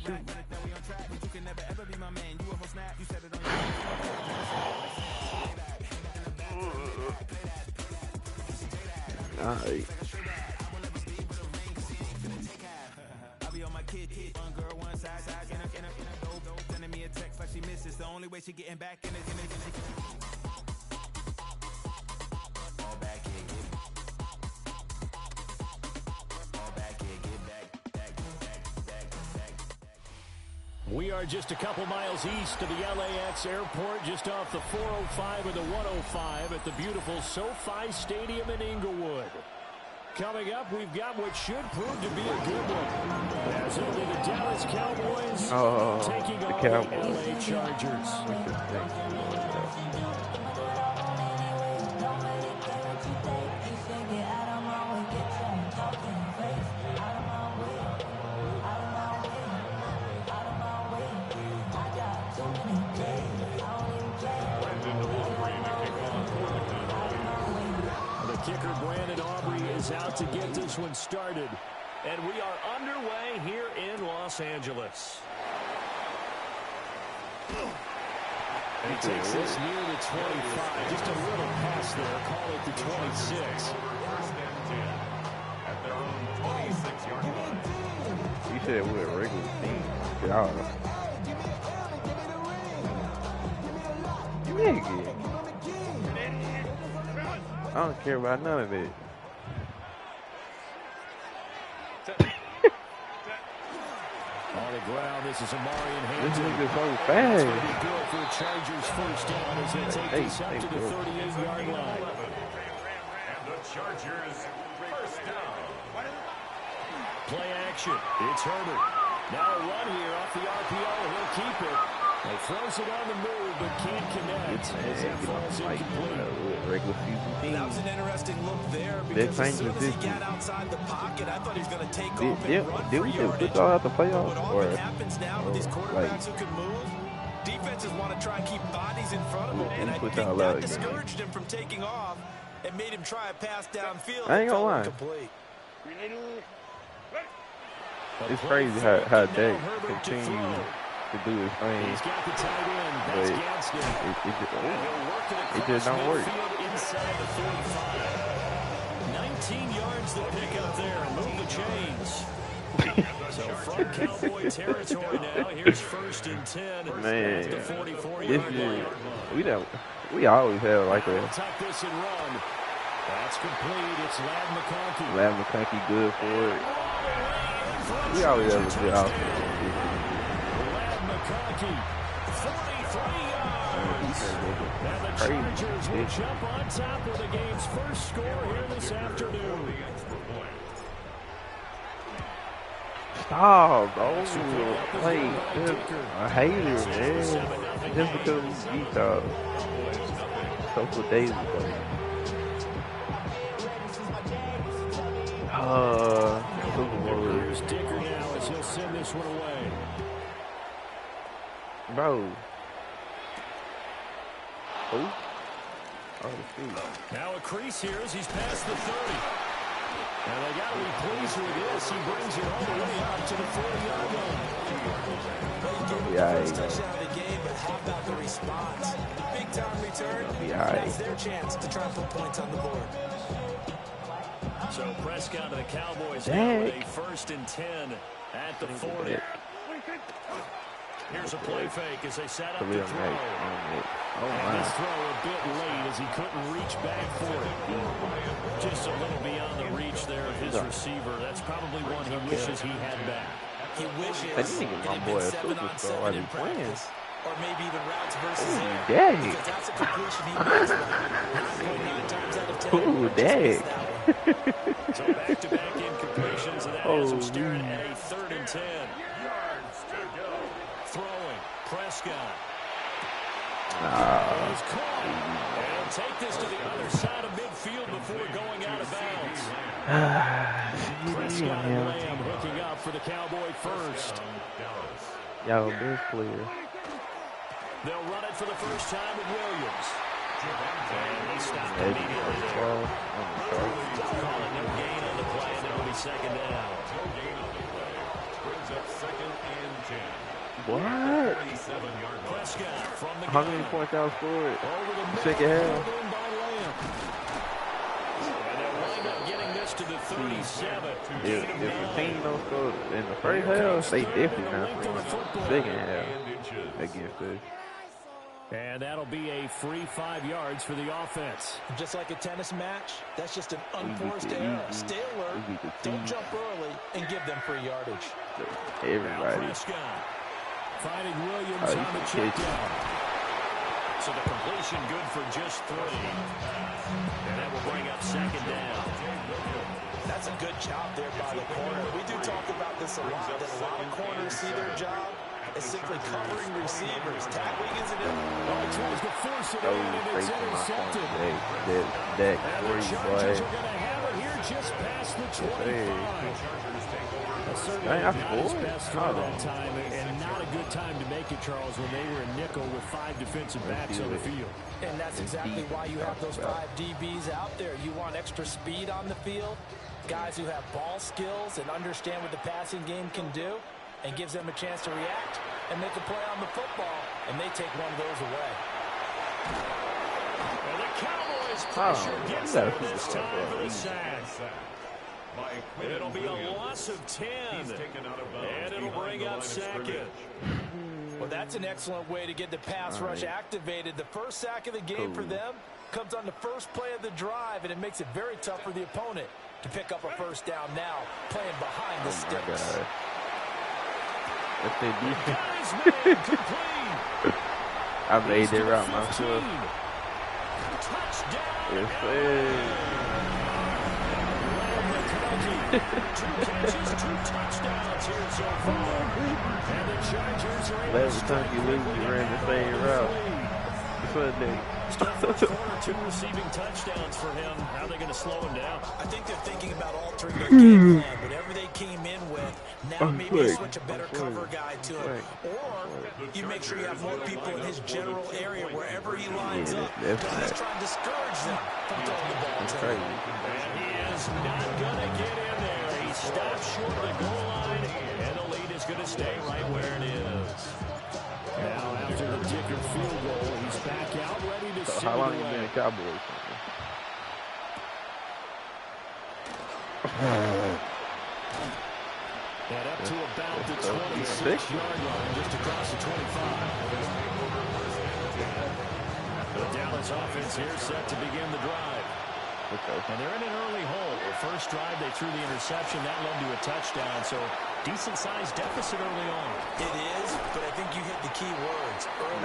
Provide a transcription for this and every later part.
Alright. We are just a couple miles east of the LAX airport, just off the 405 or the 105 at the beautiful SoFi Stadium in Inglewood. Coming up, we've got what should prove to be a good one. As it'll be the Dallas Cowboys taking on the LA Chargers. Out to get this one started, and we are underway here in Los Angeles. And he takes this near the 25, just a little pass there, call it the 26. At their own 26-yard line. You said we're a regular team. Get out of it. Nigga. I don't care about none of it. On the ground, this is Amari and Hampton. This nigga's so fast. Good for the Chargers first down as they take this up to the 38-yard line. And the Chargers first down. Play action. It's Herbert. Now a run here off the RPO. He'll keep it. He throws it on the move, but can't connect as that falls incomplete. Regular season team. That was an interesting look there because as soon as he got outside the pocket, I thought he was going to take off and run for yardage. Did we out the playoffs? But all that happens now with these quarterbacks who can move, defenses want to try and keep bodies in front of him, and I think that discouraged him from taking off and made him try a pass downfield. I ain't gonna lie. It's crazy how they continue to do his thing, but it just don't work. 19 yards the pick up there. Move the chains. So from Cowboy territory now, here's 1st and 10. Man, the 44-yard line. We always have like a tuck this and run. That's complete. It's Ladd McConkey. Ladd McConkey good for it. We always have a good offense. Ladd McConkey, 43 yards. And the Chargers will jump on top of the game's first score here this afternoon. Stop, bro. I hate it, man. Just because we beat y'all a couple of days ago. Here's Dicker now as he'll send this one away. Bro. Oh, shoot. Now a crease here as he's past the 30. And they got to be pleased with this. He brings it all the way up to the 40-yard line. Yeah. Touchdown of the game, but how about the response? The big-time return, that's their chance to try and put points on the board. So Prescott to the Cowboys now with a 1st and 10 at the 40. Here's a play fake as they set up the throw. And this throw a bit late as he couldn't reach back for it. Just a little beyond the reach there of his receiver. That's probably one he wishes he had back. He wishes it had been 7-on-7 in practice. Or maybe even routes versus air. Dang. Because that's a completion he makes. 9.9 times out of 10. Ooh, dang. So back-to-back incompletions, and that has him starting at a 3rd and 10. Throwing, Prescott. He's caught. And take this to the other side of midfield before going out of bounds. Prescott and Lamb hooking up for the Cowboy first. Y'all big player. They'll run it for the first time with Williams. And they stop immediately there. Calling no gain on the play, and it'll be 2nd down. No gain on the play. Brings up 2nd and 10. What? How many points y'all scored? Second half. To the 37. If the team don't score in the first half, they definitely not scoring in the second half against us. And that'll be a free 5 yards for the offense. Just like a tennis match, that's just an unforced error. Stay alert, don't jump early, and give them free yardage. Everybody. Finding Williams on the check down. So the completion good for just 3. And that will bring up second down. That's a good job there by the corner. We do talk about this a lot, that a lot of corners see their job as simply covering receivers. Tackling isn't it? Oh, he tries to force it in, and it's intercepted. That and the Chargers are going to have it here just past the 25. Certainly not his best throw that time, and not a good time to make it, Charles, when they were in nickel with 5 defensive backs on the field. And that's exactly why you have those 5 DBs out there. You want extra speed on the field, guys who have ball skills and understand what the passing game can do, and gives them a chance to react and make a play on the football, and they take one of those away. And the Cowboys pressure gets them this time for the sack. And it'll be a loss of 10, and it'll bring up second. Well, that's an excellent way to get the pass rush activated. The first sack of the game for them comes on the first play of the drive, and it makes it very tough for the opponent to pick up a first down now, playing behind the sticks. If they do, I made it right myself. Yes, 2 catches, 2 touchdowns here so far. And the Chargers are able last time you lose, you ran the same route. Still first quarter, 2 receiving touchdowns for him. How are they going to slow him down? I think they're thinking about altering their game plan. Whatever they came in with, now maybe you switch a better cover guy to him. Or you make sure you have more people in his general area wherever he lines up. Let's try and discourage them from throwing the ball to him. And he is not going to get in there. He stops short of the goal line, and the lead is going to stay right where it is. Now, after the kicker field goal, he's back out, ready to send how long it you away. been a Cowboys? And up to about the 26-yard line, just across the 25. The Dallas offense here set to begin the drive. And they're in an early hole. The first drive, they threw the interception. That led to a touchdown, so decent-sized deficit early on. It is, but I think you hit the key words early.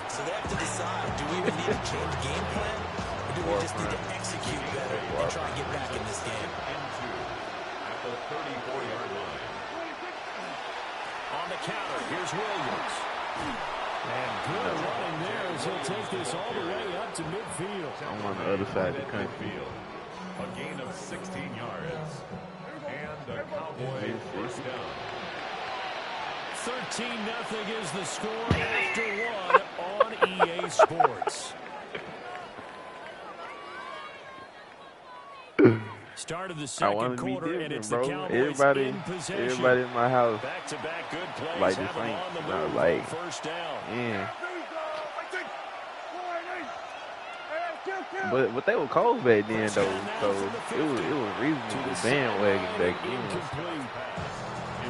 So they have to decide, do we even need to change game plan, or do we just need to execute better and try and get back in this game? At the 34-yard line. On the counter, here's Williams. And good running there as he'll take this all the way up to midfield. I'm on the other side of the country. A gain of 16 yards. And the Cowboys first down. 13-0 is the score after 1 on EA Sports. Start of the second quarter, and it's the Cowboys in possession. Everybody in my house Back-to-back good plays like the have them Saints. on the No, move like, on first down. yeah. But they were cold back then, though, so it was reasonable to bandwagon back then.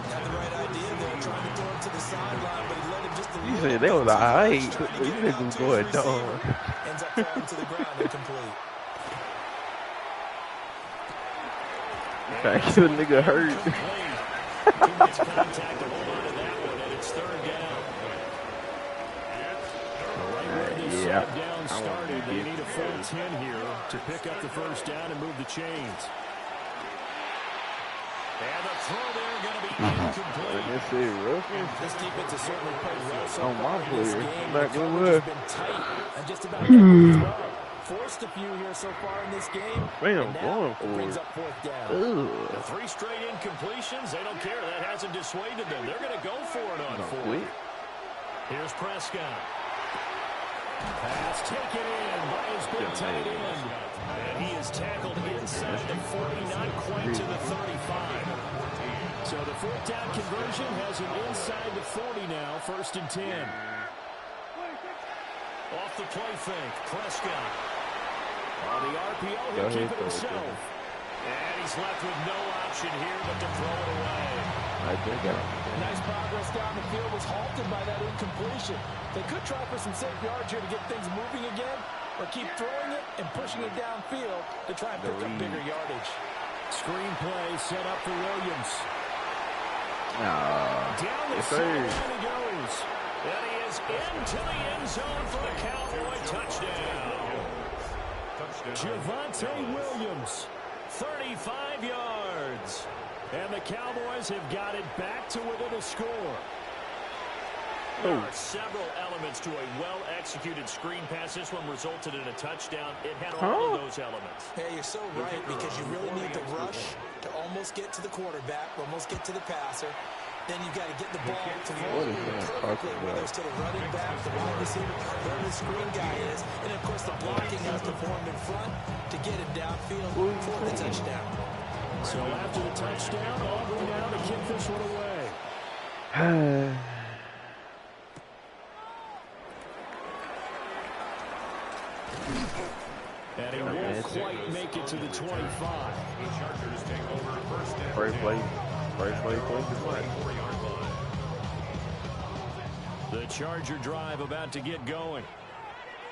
Had the right idea there, trying to throw it to the sideline, but he let him just a little. You said they was alright. You niggas going dumb. Ends up falling to the ground incomplete. Trying to get a nigga hurt. Too much contact to hold on to that one, and it's third down. Right where this down started, they need a full 10 here to pick up the first down and move the chains. And the throw there going to be incomplete. This defense has certainly played well so On my far in this player. game. Back The with coverage what? has been tight and just about every throw. Forced a few here so far in this game. Man, and now going it for brings it. up fourth down. The 3 straight incompletions, they don't care. That hasn't dissuaded them. They're going to go for it on 4th. Here's Prescott. Pass taken in by his big tight end. And he is tackled inside the 40, not quite to the 35. So the fourth down conversion has him inside the 40 now, 1st and 10. Off the play fake, Prescott. On the RPO, he'll keep it himself. And he's left with no option here but to throw it away. Nice progress down the field was halted by that incompletion. They could try for some safe yards here to get things moving again, or keep throwing it and pushing it downfield to try and pick up bigger yardage. Screenplay set up for Williams. Down the sideline he goes. And he is into the end zone for a Cowboy touchdown. Javonte Williams, 35 yards. And the Cowboys have got it back to within a score. There are several elements to a well-executed screen pass. This one resulted in a touchdown. It had all of those elements. Hey, you're so right, because you really need the rush to almost get to the quarterback, almost get to the passer. Then you've got to get the ball to roll perfectly, whether it's to the running back, the wide receiver, wherever the screen guy is. And, of course, the blocking has to form in front to get it downfield for the touchdown. So after the touchdown, Auburn now to kick this one away. And he won't quite make it to the 25. The Chargers take over 1st and 10. Great play. The Charger drive about to get going.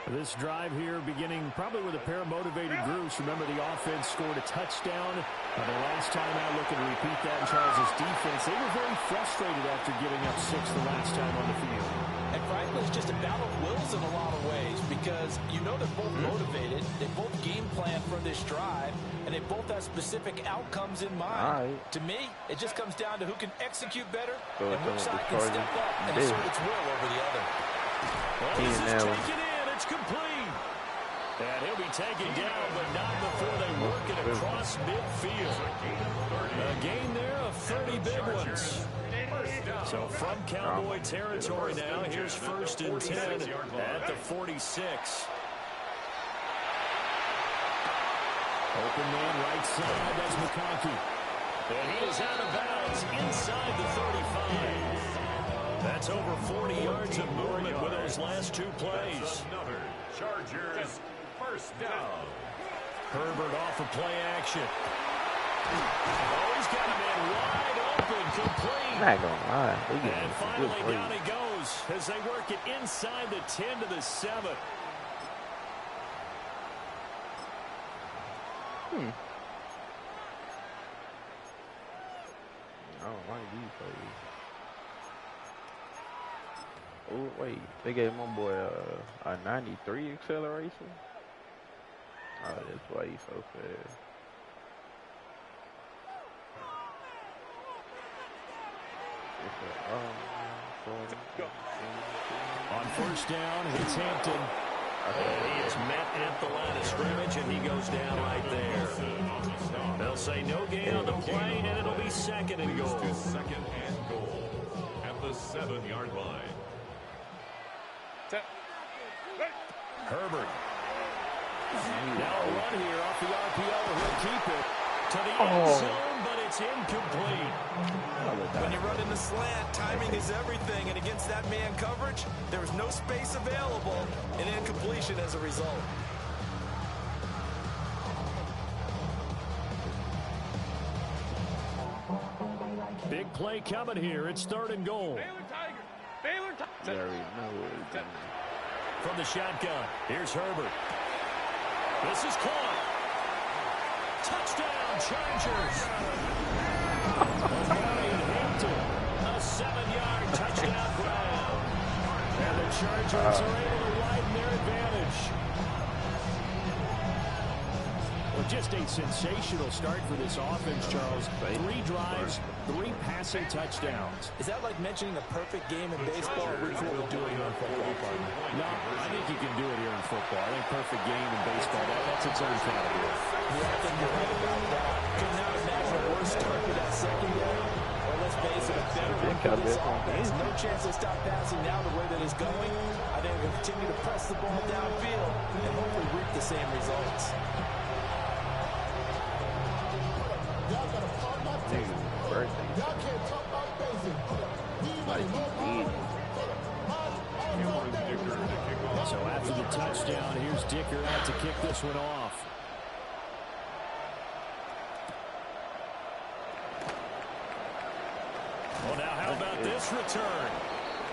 This drive here beginning probably with a pair of motivated groups. Remember, the offense scored a touchdown. The last time out, looking to repeat that in Charles' defense. They were very frustrated after giving up 6 the last time on the field. And frankly, it's just a battle of wills in a lot of ways, because you know they're both motivated, they both game plan for this drive, and they both have specific outcomes in mind. To me, it just comes down to who can execute better and which side can step up and assert its will over the other. Well, this is taken in. It's complete. And he'll be taken down, but not before they work it across midfield. A gain there of 30 big ones. So from Cowboy territory now, here's 1st and 10 at the 46. Open man right side, that's McConkey. And he is out of bounds inside the 35. That's over 40 yards of movement with those last 2 plays. Another Chargers 1st down. Herbert off of play action. Oh, he's got him in wide open, complete. I'm not gonna lie. And finally down he goes as they work it inside the 10 to the 7. I don't like these plays. Oh, wait. They gave my boy a 93 acceleration? Oh, that's why he's so fast. On 1st down, it's Hampton. And he is met at the line of scrimmage, and he goes down right there. They'll say no gain on the play, and it'll be 2nd and goal. 2nd and goal at the 7-yard line. Herbert. Now a run here off the RPO. He'll keep it to the end zone, but it's incomplete. When you run in the slant, timing is everything, and against that man coverage, there was no space available, and incompletion as a result. Big play coming here. It's 3rd and goal. From the shotgun, here's Herbert. This is caught. Touchdown, Chargers. Hampton, a 7-yard touchdown grab. And the Chargers are able to widen their advantage. Well, just a sensational start for this offense, Charles. 3 drives, 3 passing touchdowns. Is that like mentioning a perfect game in baseball, or would you want to do it here in football, partner? No, I think you can do it here in football. I think perfect game in baseball, that's its own category. Yeah, I think you're right about that. Could not imagine a worse start for that secondary. Well, let's face it, a better one for this offense. No chance they stop passing now the way that it's going. I think they'll continue to press the ball downfield and hopefully reap the same results. Dude, birthday. like he did. So after the touchdown, here's Dicker out to kick this one off. Well, now how about this return?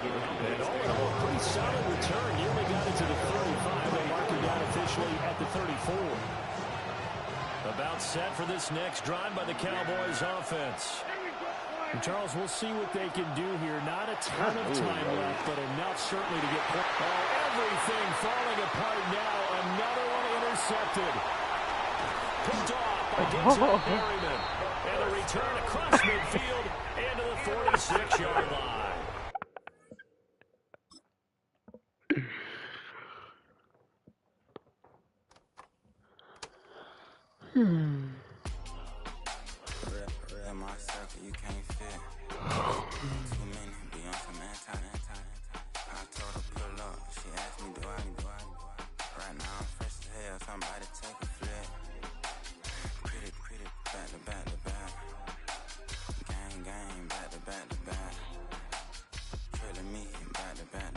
And all in all, pretty solid return. Nearly got it to the 35. They mark him down officially at the 34. About set for this next drive by the Cowboys offense. And Charles, we'll see what they can do here. Not a ton of time left, but enough certainly to get points. Oh, everything falling apart now. Another one intercepted. Picked off by Denzel Perryman. And a return across midfield into the 46-yard line. In my circle, you can't fit. Too many, be on some anti. I told her pull up. She asked me, do I? Right now I'm fresh as hell. Somebody take a flip. Pretty, back to back. Gang, back to back. Trailing me, back to back.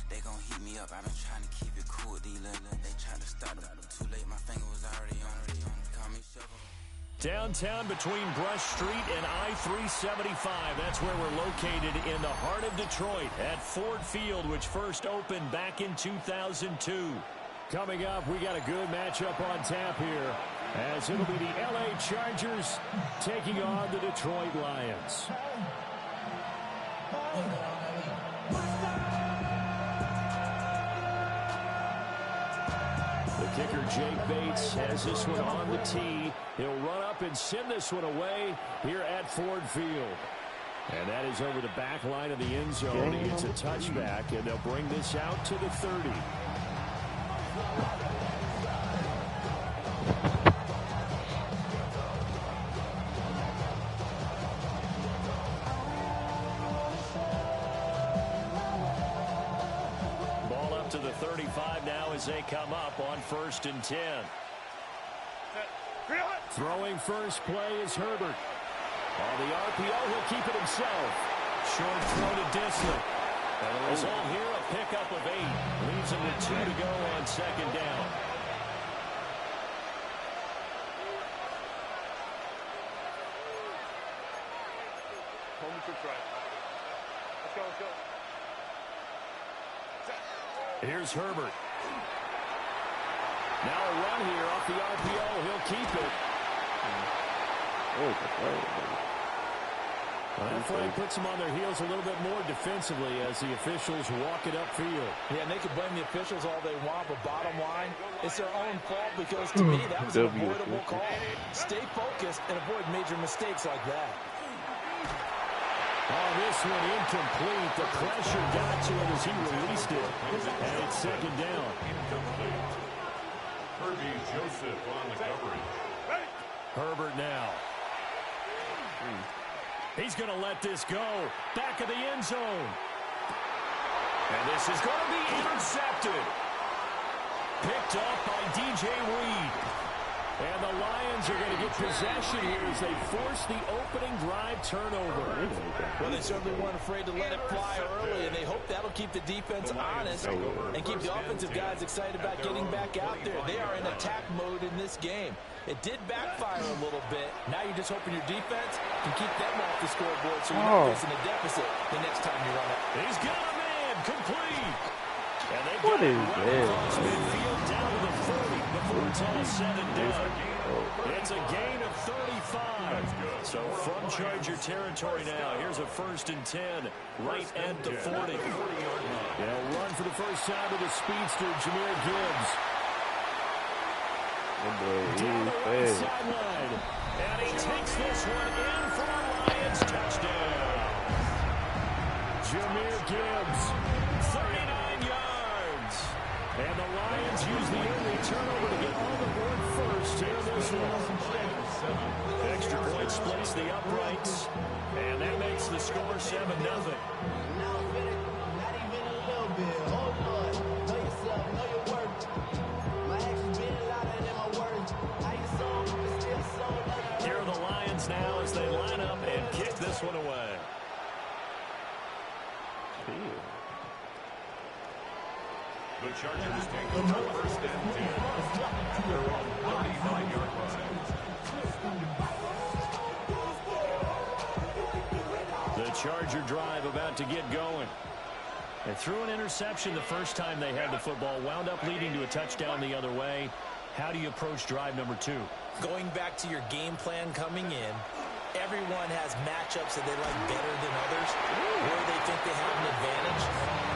They gon' heat me up. I've been trying to keep it cool. They tried to start up. Too late. My finger was already on. Call me shovel. Downtown between Brush Street and I-375. That's where we're located in the heart of Detroit at Ford Field, which first opened back in 2002. Coming up, we got a good matchup on tap here, as it'll be the LA Chargers taking on the Detroit Lions. The kicker, Jake Bates, has this one on the tee. He'll run up and send this one away here at Ford Field. And that is over the back line of the end zone. He gets a touchback, and they'll bring this out to the 30. Ball up to the 35 now as they come up on 1st and 10. Throwing first play is Herbert. On the RPO, he'll keep it himself. Short throw to Disley. And the result here, a pickup of 8. Leaves him with 2 to go on 2nd down. Here's Herbert. Now a run here off the RPO. He'll keep it. Well, that flag puts them on their heels a little bit more defensively as the officials walk it upfield. Yeah, and they can blame the officials all they want, but bottom line, it's their own fault because, to me, that was an avoidable call. Stay focused and avoid major mistakes like that. Oh, this one incomplete. The pressure got to him as he released it. And it's 2nd down. Herbie Joseph on the coverage. Herbert now. He's going to let this go. Back of the end zone. And this is going to be intercepted. Picked up by DJ Reed. And the Lions are going to get possession here as they force the opening drive turnover. Well, they certainly weren't afraid to let it fly early, and they hope that'll keep the defense honest and keep the offensive guys excited about getting back out there. They are in attack mode in this game. It did backfire a little bit. Now you're just hoping your defense can keep them off the scoreboard so you're not facing a deficit the next time you run it. He's got a man complete. And they've What got is this? across midfield down to the 40 before it's all said and done. It's a gain of 35. So from Charger territory now, here's a 1st and 10 right at the 40. They'll run for the first time with the speedster, Jahmyr Gibbs. Down the right sideline. And he takes this one in for a Lions touchdown. Jahmyr Gibbs, 39 yards. turnover to get on the board first here in this one. Extra point splits the uprights, and that makes the score 7-0. Here are the Lions now as they line up and kick this one away. The Chargers take over first and 10 at their own 35-yard line. The Charger drive about to get going. They threw an interception the first time they had the football, wound up leading to a touchdown the other way. How do you approach drive number 2? Going back to your game plan coming in, everyone has matchups that they like better than others, where they think they have an advantage.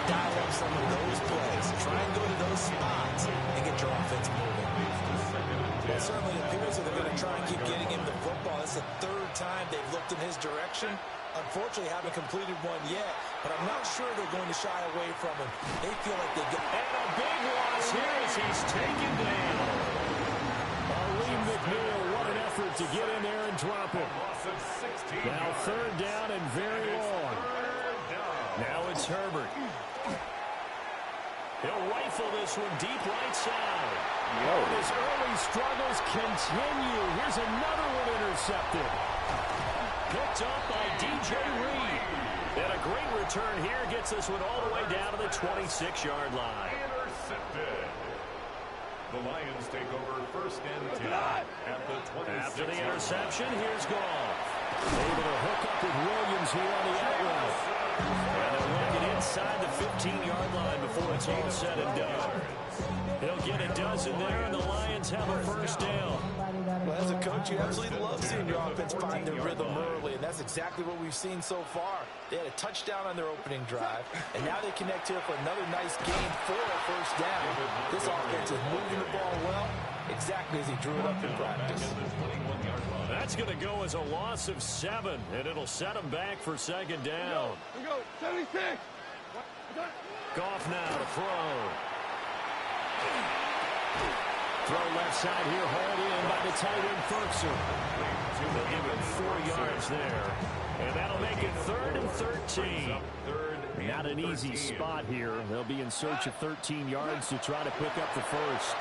Dial up some of those plays. Try and go to those spots and get your offense moving. It certainly appears that they're going to try and keep getting him the football. It's the third time they've looked in his direction. Unfortunately, haven't completed one yet, but I'm not sure they're going to shy away from him. They feel like they get... And a big loss here as he's taken down. Arlene McNeil, what an effort to get in there and drop it. Now third down and very long. Now it's Herbert. He'll rifle this one deep right side. His early struggles continue. Here's another one intercepted. Picked up by DJ Reed. And a great return here gets this one all the way down to the 26-yard line. Intercepted. The Lions take over first and 10 at the 26. After the interception, here's Goff. Able to hook up with Williams here on the out route. And they'll run it inside the 15-yard line before it's all said and done. He'll get a dozen there, and the Lions have a first down. Well, as a coach, you absolutely love seeing your offense find their rhythm early, and that's exactly what we've seen so far. They had a touchdown on their opening drive, and now they connect here for another nice game for a first down. This offense is moving the ball well, exactly as he drew it up in practice. That's going to go as a loss of 7, and it'll set them back for second down. We go, 76. Goff now to throw. Throw left side here, hauled in by the tight end Ferguson. They'll give him 4 yards there, and that'll make it 3rd and 13. Not an easy spot here. They'll be in search of 13 yards to try to pick up the first.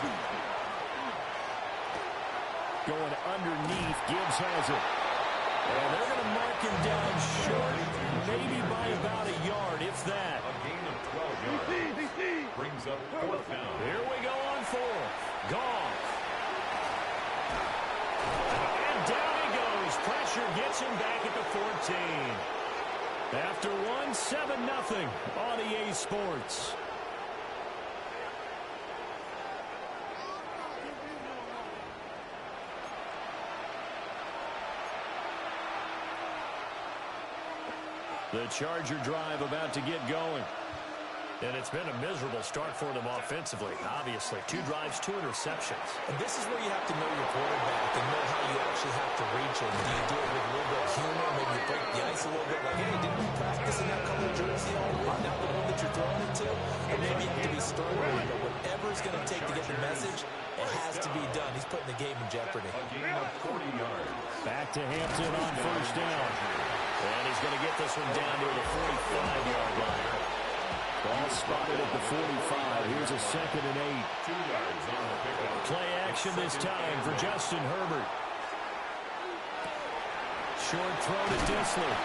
Going underneath, Gibbs has it. And they're going to mark him down short, maybe by about a yard, if that. A gain of 12 yards brings up 4th down. Here we go on 4th. Goff. And down he goes. Pressure gets him back at the 14. After 7-0 on EA Sports. The Charger drive about to get going. And it's been a miserable start for them offensively, obviously. 2 drives, 2 interceptions. And this is where you have to know your quarterback and know how you actually have to reach him. Do you do it with a little bit of humor? Maybe you break the ice a little bit like, hey, didn't you practice in that color jersey all week? Not the one that you're throwing it to? Or maybe you have to be stern with him. But whatever it's going to take to get the message, it has to be done. He's putting the game in jeopardy. A gain of 40 yards. Back to Hampton on first down. And he's going to get this one down to the 45-yard line. Ball spotted at the 45. Here's a 2nd and 8. 2 yards on the pickup. Play action this time for Justin Herbert. Short throw to Dissler.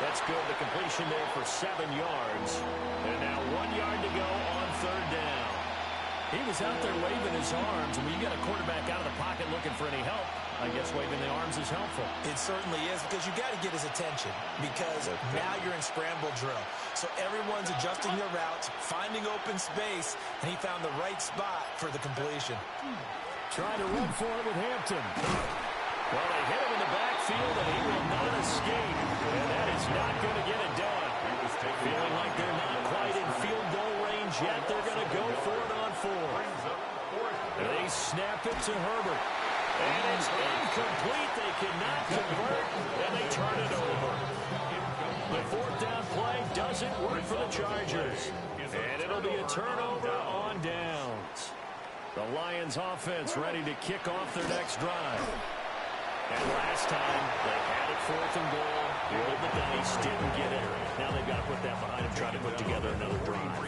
That's good. The completion there for 7 yards. And now 1 yard to go on 3rd down. He was out there waving his arms. And when you got a quarterback out of the pocket looking for any help, I guess waving the arms is helpful. It certainly is, because you got to get his attention, because now you're in scramble drill. So everyone's adjusting their routes, finding open space, and he found the right spot for the completion. Trying to run for it with Hampton. Well, they hit him in the backfield, and he will not escape. And that is not going to get it done. Feeling like they're not quite in field goal range yet. They're going to go for it on 4. They snap it to Herbert. And it's incomplete. They cannot convert, and they turn it over. The 4th down play doesn't work for the Chargers. And it'll be a turnover on downs. The Lions offense ready to kick off their next drive. And last time, they had it 4th and goal. Rolled the dice, didn't get it. Now they've got to put that behind them, try to put together another drive.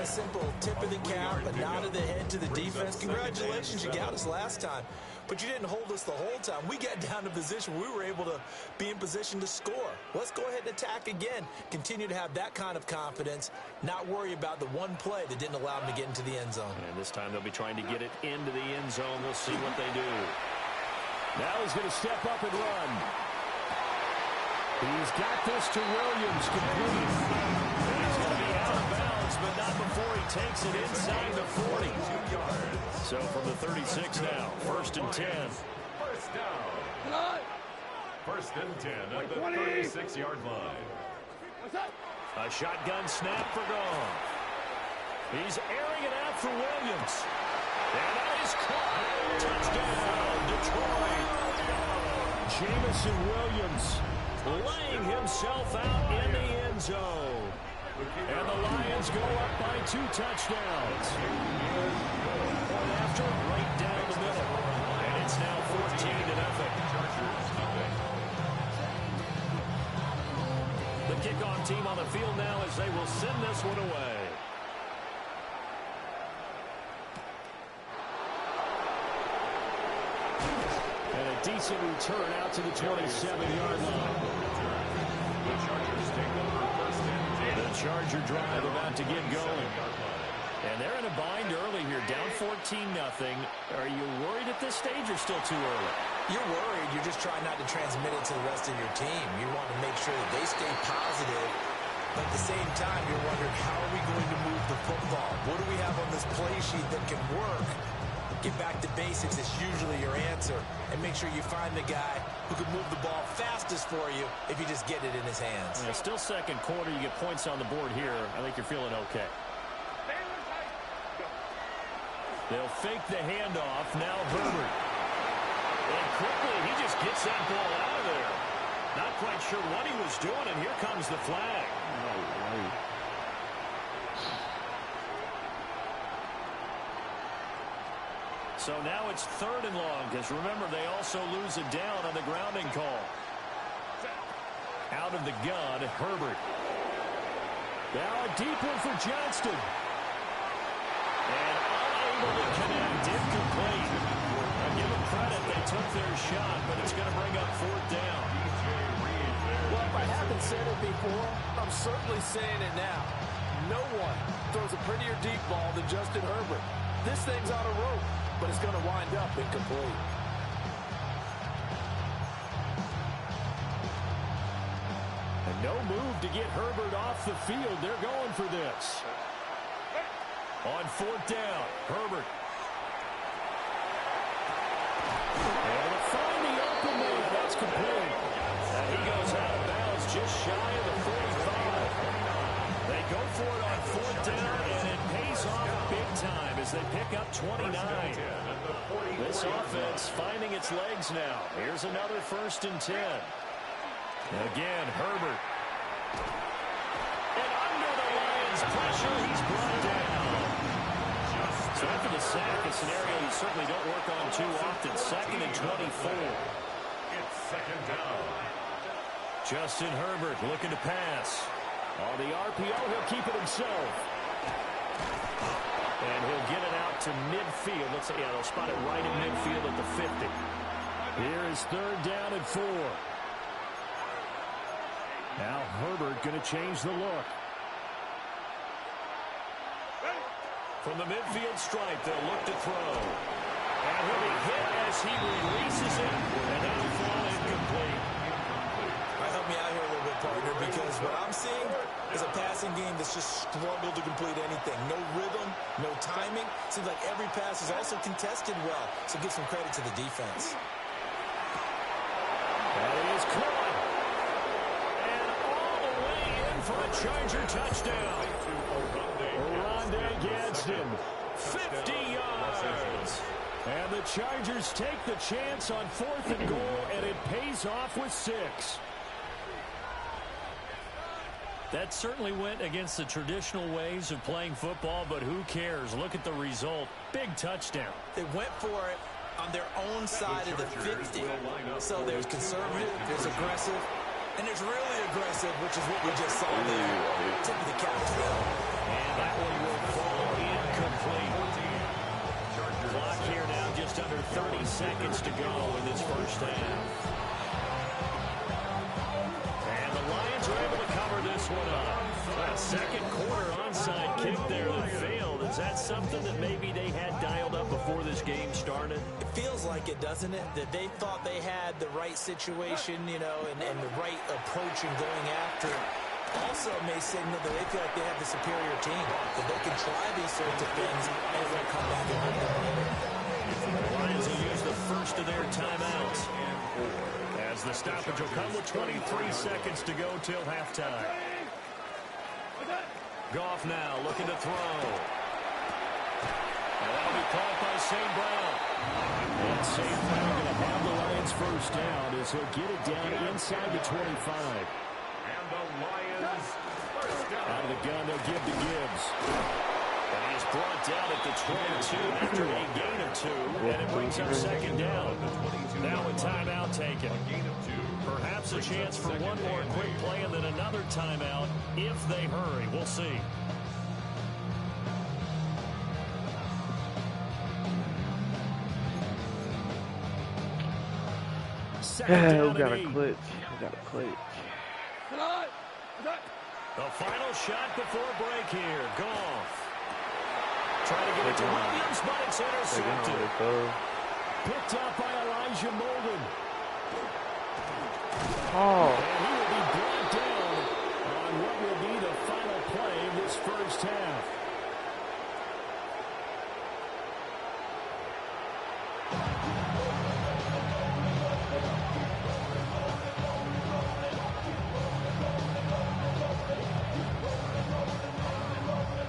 A simple tip of the cap, a nod of the head to the defense. Congratulations, you got us last time. But you didn't hold us the whole time. We got down to position. We were able to be in position to score. Let's go ahead and attack again. Continue to have that kind of confidence. Not worry about the one play that didn't allow them to get into the end zone. And this time they'll be trying to get it into the end zone. We'll see what they do. Now he's going to step up and run. He's got this to Williams, complete. And he's going to be out of bounds, but not before he takes it inside the 40. So from the 36 now, 1st and 10. First down. 1st and 10 at the 36-yard line. A shotgun snap for Gone. He's airing it out for Williams. And that is caught. Touchdown, Detroit. Jamison Williams laying himself out in the end zone. And the Lions go up by 2 touchdowns. Point after, right down the middle. And it's now 14-0. The kickoff team on the field now as they will send this one away. And a decent return out to the 27-yard line. The Chargers take over 1st and 10. The Charger drive about to get going. And they're in a bind early here, down 14-0. Are you worried at this stage or still too early? You're worried. You're just trying not to transmit it to the rest of your team. You want to make sure that they stay positive. But at the same time, you're wondering, how are we going to move the football? What do we have on this play sheet that can work? Get back to basics is usually your answer. And make sure you find the guy who can move the ball fastest for you if you just get it in his hands. Yeah, still 2nd quarter. You get points on the board here. I think you're feeling okay. They'll fake the handoff. Now Herbert. And quickly, he just gets that ball out of there. Not quite sure what he was doing, and here comes the flag. No way. So now it's 3rd and long, because remember, they also lose it down on the grounding call. Out of the gun, Herbert. Now a deep one for Johnston. And unable to connect, incomplete. I give them credit, they took their shot, but it's going to bring up 4th down. Well, if I haven't said it before, I'm certainly saying it now. No one throws a prettier deep ball than Justin Herbert. This thing's on a rope, but it's going to wind up incomplete. And no move to get Herbert off the field. They're going for this. On 4th down, Herbert. Able to find the open man. That's complete. And he goes out of bounds just shy of the 45. They go for it on 4th down, and it pays off big time as they pick up 29. This offense finding its legs now. Here's another 1st and 10. Again, Herbert. And under the Lions' pressure, he's brought down. So after the sack, a scenario you certainly don't work on too often. 2nd and 24. It's 2nd down. Justin Herbert looking to pass. On the RPO, he'll keep it himself. And he'll get it out to midfield. Let's say, yeah, they'll spot it right in midfield at the 50. Here is 3rd down and 4. Now Herbert going to change the look. From the midfield stripe, they'll look to throw. And he'll be hit as he releases it. And that'll fall incomplete. Help me out here a little bit, partner, because what I'm seeing is a passing game that's just struggled to complete anything. No rhythm, no timing. Seems like every pass is also contested well. So give some credit to the defense. That is caught. And all the way in for a Charger touchdown. Rondé Gadsden, 50 yards. And the Chargers take the chance on 4th and goal, and it pays off with 6. That certainly went against the traditional ways of playing football, but who cares? Look at the result. Big touchdown. They went for it on their own side of the 50. So there's conservative, there's aggressive, and there's really aggressive, which is what we just saw there. Tip of the cap to them. And that one will fall incomplete. Clock here now just under 30 seconds to go in this first half. And the Lions are able to cover this one up. A second quarter onside kick there that failed. Is that something that maybe they had dialed up before this game started? It feels like it, doesn't it? That they thought they had the right situation, you know, and the right approach in going after it. Also may signal that they feel like they have the superior team, that they can try these sorts of things and it won't come back and hurt them later. The Lions will use the first of their timeouts. As the stoppage will come with 23 seconds to go till halftime. Goff now looking to throw. And that'll be caught by St. Brown. And St. Brown going to have the Lions first down as he'll get it down inside the 25. And the Lions first down. Out of the gun, they'll give to Gibbs. And he's brought down at the 22 after a gain of 2. And it brings up second down. Now a timeout taken. Perhaps a chance for one more quick play and then another timeout if they hurry. We'll see. We got a clutch. The final shot before break here. Goff. Trying to get it to Williams, but it's intercepted. Picked up by Elijah Molden. Oh. And he will be brought down on what will be the final play of this first half.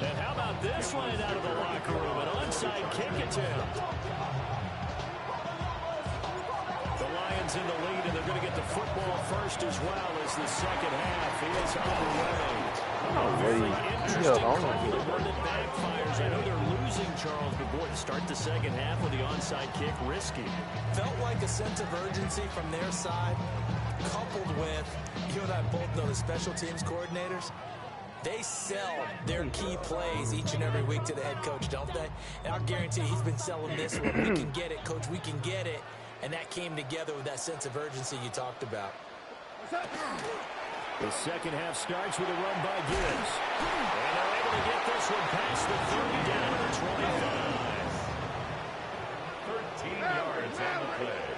And how about this one out of the locker room? An onside kick attempt. The Lions in the lead, and they're going to get the football first as well as the second half is underway. Very interesting call, the one that backfires. I know they're losing, Charles, but boy, to start the second half with the onside kick, risky. Felt like a sense of urgency from their side, coupled with, you and I both know the special teams coordinators. They sell their key plays each and every week to the head coach, don't they? And I'll guarantee he's been selling this one. We can get it, coach, we can get it. And that came together with that sense of urgency you talked about. The second half starts with a run by Gibbs. And they're able to get this one past the 30 down to the 25. 13 yards on the play.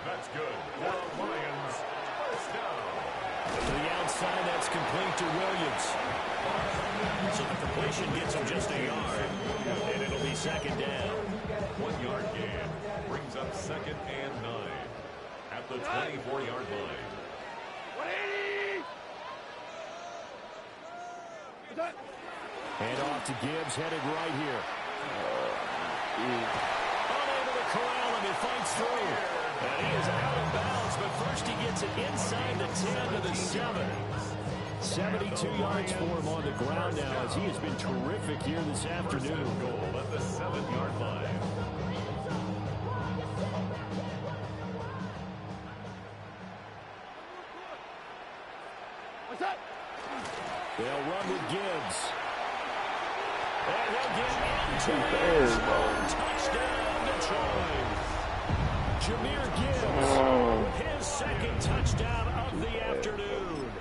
That's good for the Lions. First down. To the outside, that's complete to Williams. So the completion gets him just a yard. And it'll be second down. 1 yard gain. Brings up second and 9 at the 24-yard line. Hand off to Gibbs, headed right here. Unable to corral him, he fights through. And he is out of bounds, but first he gets it inside the 10 to the 7. 72 yards for him on the ground now as he has been terrific here this afternoon. Goal at the 7-yard line. They'll run with Gibbs. And he'll get into it. Touchdown, Detroit. Jahmyr Gibbs, his second touchdown of the afternoon.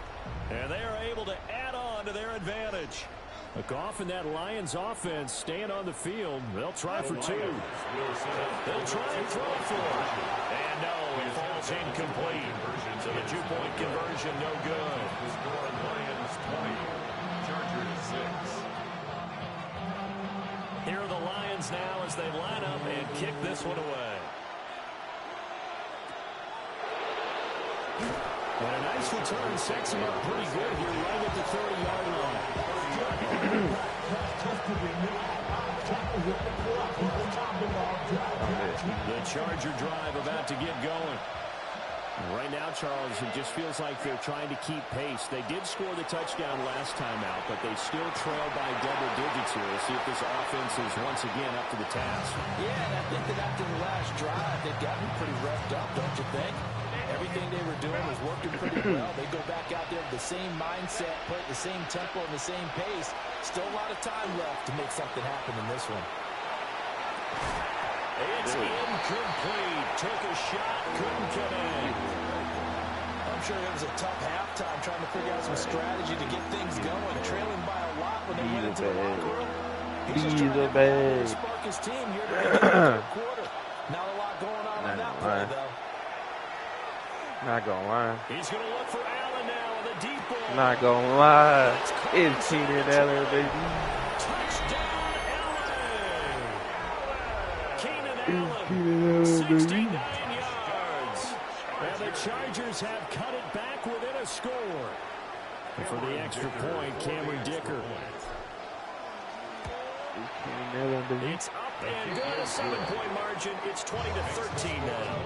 And they are able to add on to their advantage. Goff and that Lions offense staying on the field. They'll try for 2. They'll try and throw for it. And no, it falls incomplete. So the 2-point conversion, no good. The score, Lions 20, Chargers 6. Here are the Lions now as they line up and kick this one away. And a nice return sets him up pretty good here right at the 30-yard line. The Charger drive about to get going. Right now, Charles, it just feels like they're trying to keep pace. They did score the touchdown last time out, but they still trail by double digits here. We'll see if this offense is once again up to the task. Yeah, and I think that after the last drive, they've gotten pretty revved up, don't you think? Everything they were doing was working pretty well. They go back out there with the same mindset, play at the same tempo and the same pace. Still a lot of time left to make something happen in this one. It's incomplete. Took a shot, couldn't connect. I'm sure it was a tough halftime trying to figure out some strategy to get things going. Trailing by a lot when they went into the locker room. He's just trying to spark his team here to begin the third quarter. Not a lot going on that play, though. Not gonna lie. He's going to look for Allen now on the deep ball. Not gonna lie. It's Keenan Allen, baby. Touchdown, Allen. Keenan Allen, 69 yards. And the Chargers have cut it back within a score. And for the extra point, Cameron Dicker. It's up and good. A 7-point margin. It's 20-13 now.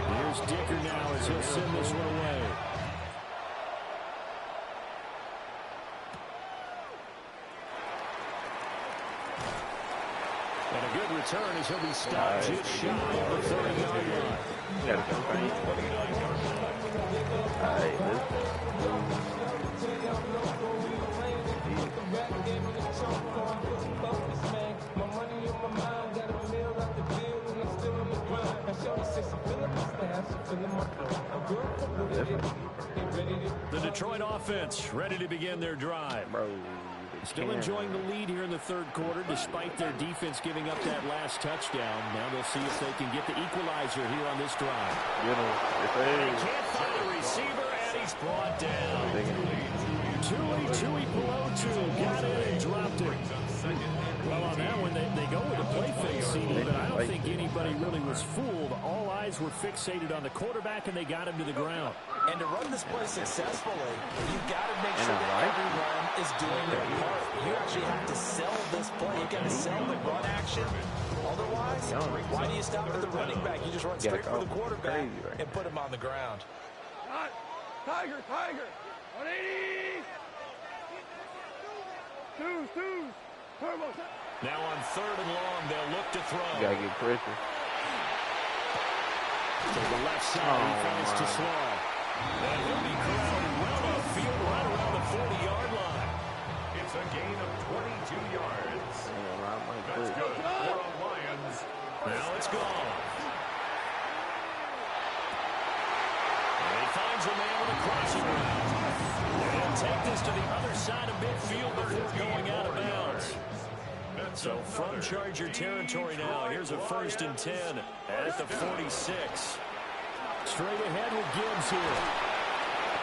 Here's Dicker now as he'll send this one away. And a good return as he'll be stopped just shy of the 30-yard line. Gotta go crazy. All right, let's go. The Detroit offense ready to begin their drive. Still enjoying the lead here in the third quarter despite their defense giving up that last touchdown. Now they'll see if they can get the equalizer here on this drive. They can't find a receiver, and he's brought down. Tui Pelotu got it and dropped it. Well, on that one, they go with a play fake, CD, but I don't think anybody really was fooled. All eyes were fixated on the quarterback, and they got him to the ground. And to run this play successfully, you've got to make sure that everyone is doing their part. You actually have to sell this play. You've got to sell the run action. Otherwise, why do you stop at the running back? You just run straight for the quarterback and put him on the ground. Tiger! 180! Two. Turbo. Now on 3rd and long, they'll look to throw. You gotta get pressure. To the left side, he finds to Slaw. And he'll be corralled well upfield right around the 40-yard line. It's a gain of 22 yards. That's good for the Lions. Now it's gone. And he finds a man with a crossing route. And take this to the other side of midfield before going out of bounds. So from Charger territory now, here's a 1st and 10 at the 46. Straight ahead with Gibbs here.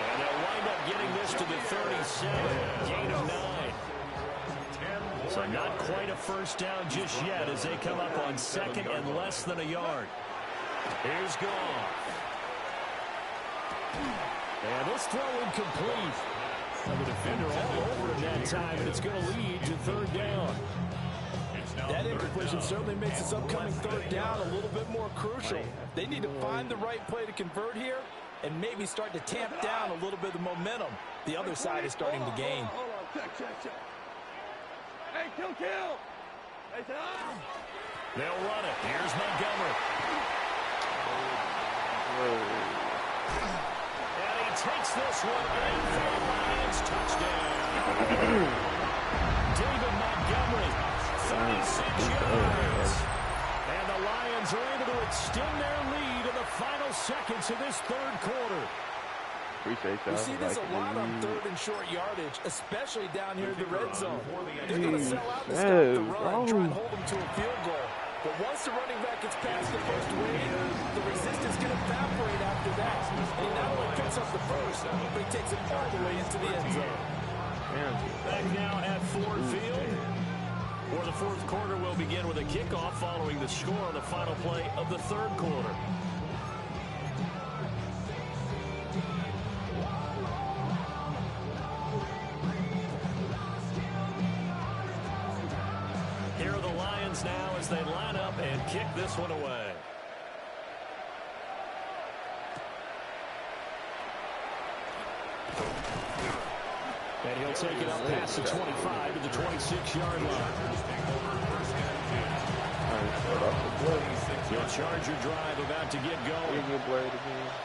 And they'll wind up getting this to the 37. Gain of 9. So not quite a first down just yet as they come up on 2nd and less than a yard. Here's Goff. And this throw incomplete. The defender all over him that time, and it's going to lead to 3rd down. That incompletion certainly makes this upcoming 3rd down a little bit more crucial. They need to find the right play to convert here and maybe start to tamp down a little bit of momentum. The other side is starting to gain. Hold on. Check. Hey, kill. Hey, they'll run it. Here's Montgomery. And he takes this one in for the Lions touchdown. David Montgomery, 36 yards. And the Lions are able to extend their lead in the final seconds of this 3rd quarter. Appreciate that. You see this a lot on 3rd and short yardage, especially down here in the red zone. They're going to sell out and stop the run, try and hold them to a field goal. But once the running back gets past the first wave, the resistance can evaporate after that. And he not only picks up the first, but he takes it all the way into the end zone. Back now at Ford Field, where the 4th quarter will begin with a kickoff following the score on the final play of the 3rd quarter. Lions now as they line up and kick this one away. And he'll take it up past the 25 to the 26-yard line. Your Charger drive about to get going.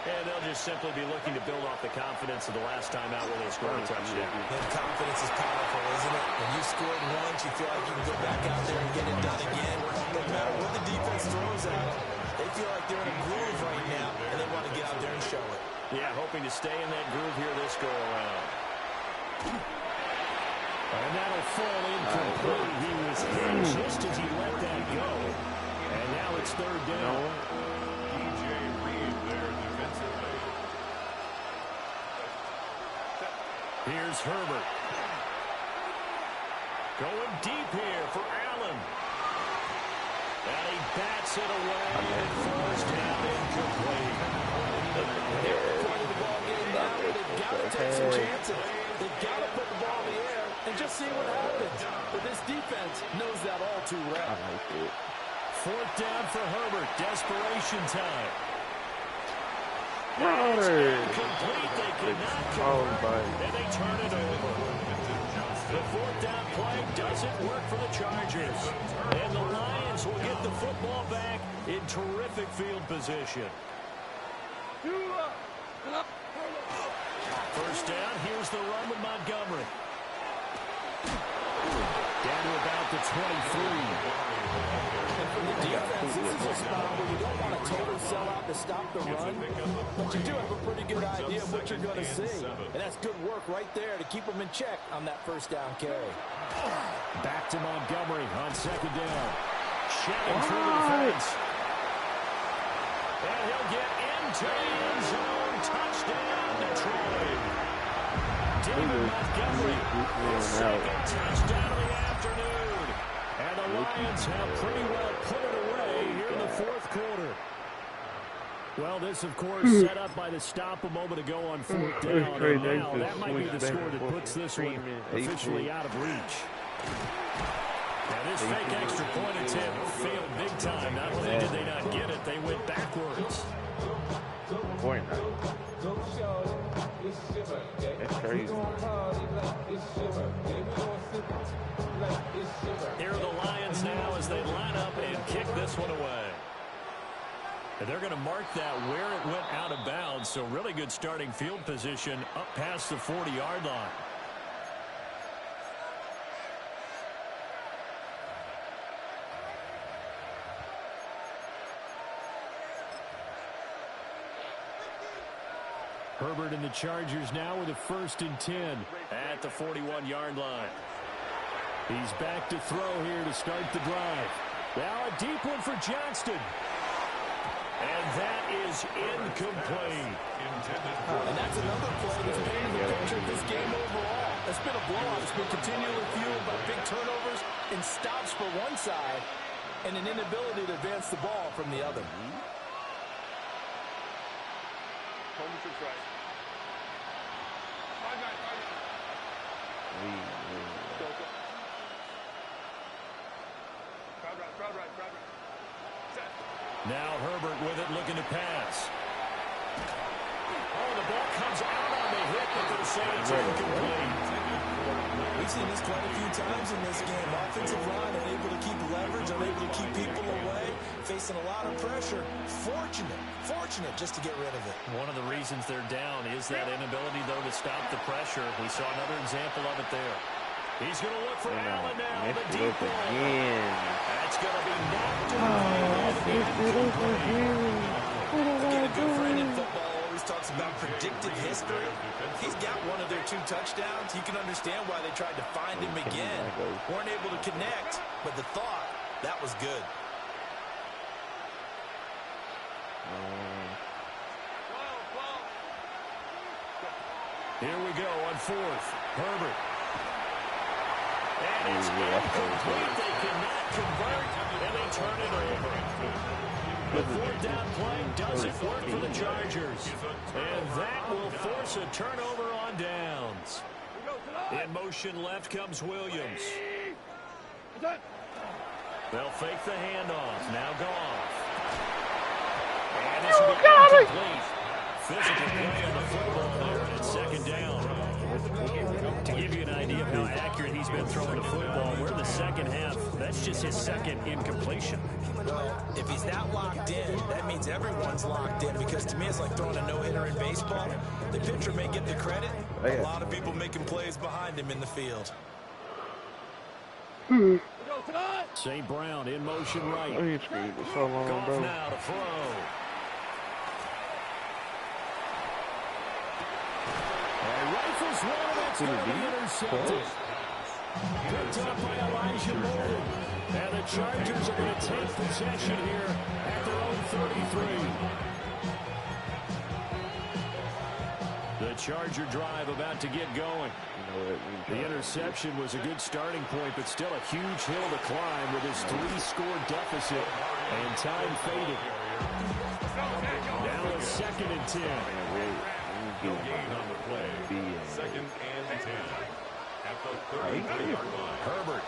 And they'll just simply be looking to build off the confidence of the last time out where they scored a touchdown. That confidence is powerful, isn't it? When you scored once, you feel like you can go back out there and get it done again. No matter what the defense throws at them, they feel like they're in a groove right now, and they want to get out there and show it. Yeah, hoping to stay in that groove here this go-around. And that'll fall incomplete. He was hit just as he let that go. And now it's third down. DJ Reed there defensively. Here's Herbert. Going deep here for Allen. And he bats it away and forced down incomplete. They're at the point of the ball game now where they've got to take some chances. They've got to put the ball in the air and just see what happens. But this defense knows that all too well. I like it. Fourth down for Herbert. Desperation time. Complete. They could not convert, and they turn it over. The fourth down play doesn't work for the Chargers. And the Lions will get the football back in terrific field position. First down, here's the run with Montgomery. Down to about the 23. And for the defense, this is a spot where you don't want a total sellout to stop the run, but you do have a pretty good idea of what you're going to see. And that's good work right there to keep them in check on that first down carry. Back to Montgomery on second down. Shedding through the defense. And he'll get into the end zone. Touchdown, Detroit. David Montgomery, his second touchdown of the afternoon. And the Lions have pretty well put it away here in the fourth quarter. Well, this, of course, set up by the stop a moment ago on fourth down. And now that might be the score that puts this one officially out of reach. Now, this fake extra point attempt failed big time. Not only did they not get it, they went backwards. That's crazy. Here are the Lions now as they line up and kick this one away. And they're going to mark that where it went out of bounds. So really good starting field position up past the 40-yard line. Herbert and the Chargers now with a 1st and 10 at the 41-yard line. He's back to throw here to start the drive. Now a deep one for Johnston. And that is incomplete. And that's another play that's painting the picture of this game overall. It's been a blowout. It's been continually fueled by big turnovers and stops for one side and an inability to advance the ball from the other. Now Herbert with it, looking to pass. Oh, the ball comes out on the hit, but they're saying it's incomplete. We've seen this quite a few times in this game. Offensive line unable to keep leverage, unable to keep people away, facing a lot of pressure. Fortunate just to get rid of it. One of the reasons they're down is that inability, though, to stop the pressure. We saw another example of it there. He's going to look for Allen now, the deep ball. That's going to be knocked away. Again, a good friend in football always talks about predictive history. He's got one of their 2 touchdowns. You can understand why they tried to find him again. Weren't able to connect, but the thought, that was good. Here we go on 4th. Herbert. And it's incomplete. They cannot convert, and they turn it over. The 4th down play doesn't work for the Chargers. And that will force a turnover on downs. In motion left comes Williams. They'll fake the handoff. Now Goff. And this will be incomplete. Physical play on the football there, and it's second down. To give you an idea of how accurate he's been throwing the football, we're in the second half. That's just his second incompletion. Well, if he's that locked in, that means everyone's locked in, because to me it's like throwing a no-hitter in baseball. The pitcher may get the credit, but a lot of people making plays behind him in the field. St. Brown in motion right. So long, Goff bro. now to throw. And rifles one, and it's going to be intercepted. Picked up by Elijah Moore. And the Chargers are going to take possession here at their own 33. The Charger drive about to get going. The interception was a good starting point, but still a huge hill to climb with his 3-score deficit. And time faded. Now it's 2nd and 10. No gain on the play. 2nd and 10. At the 35-yard line. Herbert.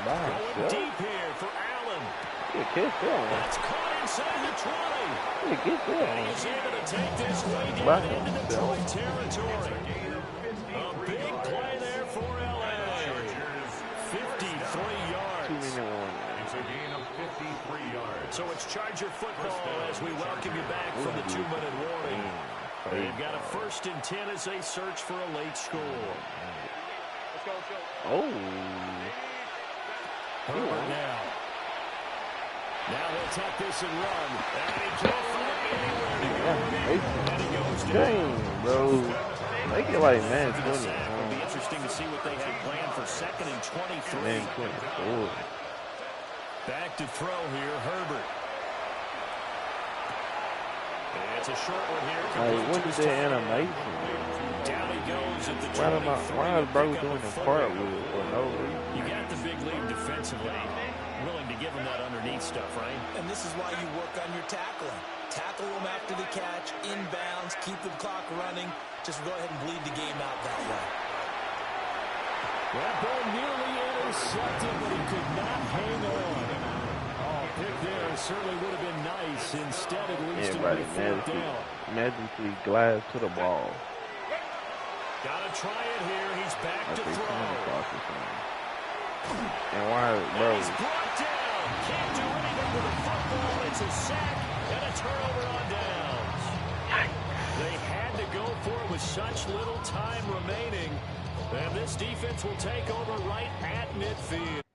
Going deep here for Allen. That's caught inside the 20. And he's able to take this way down into Detroit territory. A big play there for L.A. 53 yards. It's a gain of 53 yards. So it's Charger football as we welcome you back from the 2-minute warning. They've got a 1st and 10 as they search for a late score. Oh. Herbert now. Now he'll tuck this and run. And he can't find anywhere to go. And he goes down. Dang, bro. Make it like man 20. It'll be interesting to see what they have planned for 2nd and 23. Man 24. Back to throw here, Herbert. And it's a short one here. Like, what is the animation? Down he goes at the 23. Why is bro doing a cartwheel for no reason? You got the big lead defensively. Willing to give him that underneath stuff, right? And this is why you work on your tackling. Tackle them after the catch, inbounds, keep the clock running. Just go ahead and bleed the game out that way. That ball nearly intercepted, but he could not hang on. Oh, pick there certainly would have been nice. Instead, at least it would have been down. Magically glides to the ball. Gotta try it here. He's back to throw. And why, bro? He's brought down. Can't do anything with the football. It's a sack and a turnover on downs. They had to go for it with such little time remaining. And this defense will take over right at midfield.